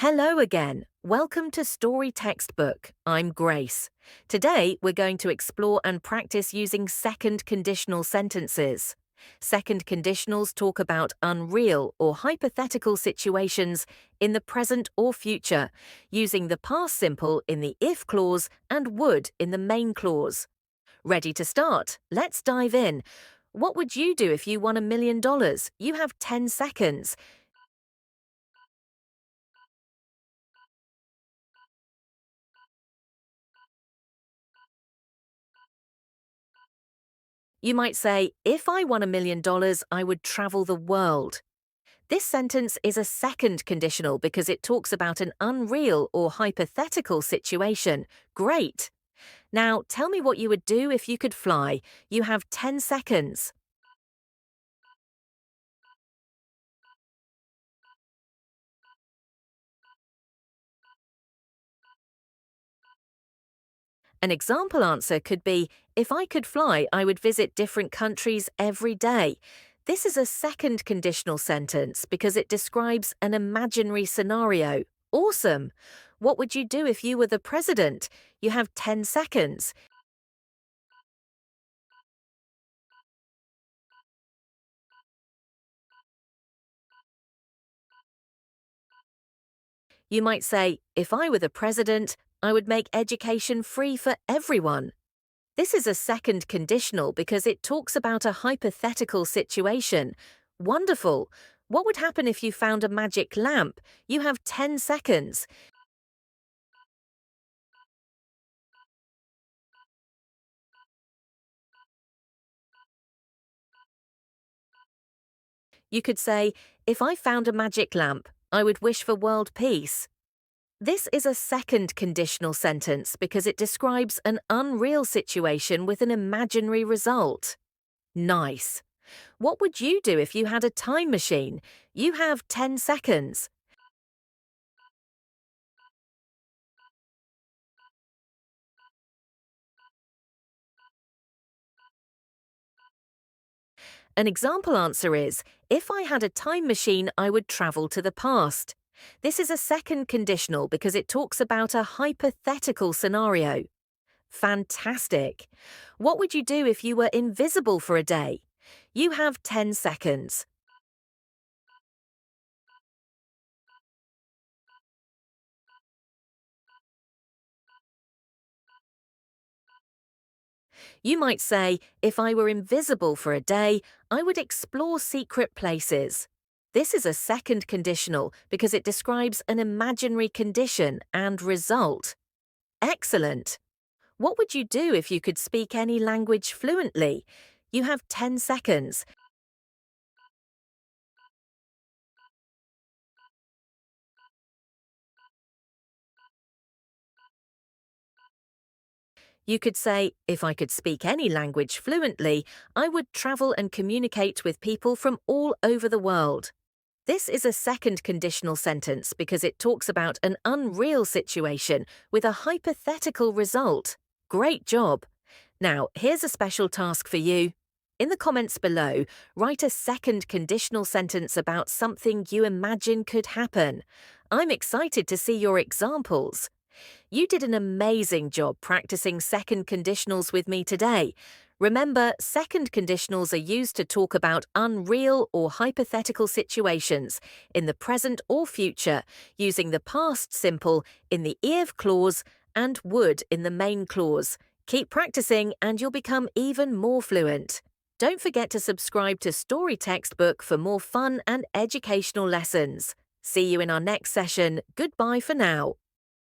Hello again. Welcome to Storytextbook. I'm Grace. Today we're going to explore and practice using second conditional sentences. Second conditionals talk about unreal or hypothetical situations in the present or future, using the past simple in the if clause and would in the main clause. Ready to start? Let's dive in. What would you do if you won $1 million? You have 10 seconds. You might say, if I won $1 million, I would travel the world. This sentence is a second conditional because it talks about an unreal or hypothetical situation. Great! Now, tell me what you would do if you could fly. You have 10 seconds. An example answer could be, if I could fly, I would visit different countries every day. This is a second conditional sentence because it describes an imaginary scenario. Awesome! What would you do if you were the president? You have 10 seconds. You might say, if I were the president, I would make education free for everyone. This is a second conditional because it talks about a hypothetical situation. Wonderful! What would happen if you found a magic lamp? You have 10 seconds. You could say, if I found a magic lamp, I would wish for world peace. This is a second conditional sentence because it describes an unreal situation with an imaginary result. Nice. What would you do if you had a time machine? You have 10 seconds. An example answer is, if I had a time machine, I would travel to the past. This is a second conditional because it talks about a hypothetical scenario. Fantastic! What would you do if you were invisible for a day? You have 10 seconds. You might say, if I were invisible for a day, I would explore secret places. This is a second conditional because it describes an imaginary condition and result. Excellent! What would you do if you could speak any language fluently? You have 10 seconds. You could say, if I could speak any language fluently, I would travel and communicate with people from all over the world. This is a second conditional sentence because it talks about an unreal situation with a hypothetical result. Great job! Now, here's a special task for you. In the comments below, write a second conditional sentence about something you imagine could happen. I'm excited to see your examples. You did an amazing job practicing second conditionals with me today. Remember, second conditionals are used to talk about unreal or hypothetical situations in the present or future, using the past simple in the if clause and would in the main clause. Keep practicing and you'll become even more fluent. Don't forget to subscribe to Story Textbook for more fun and educational lessons. See you in our next session. Goodbye for now.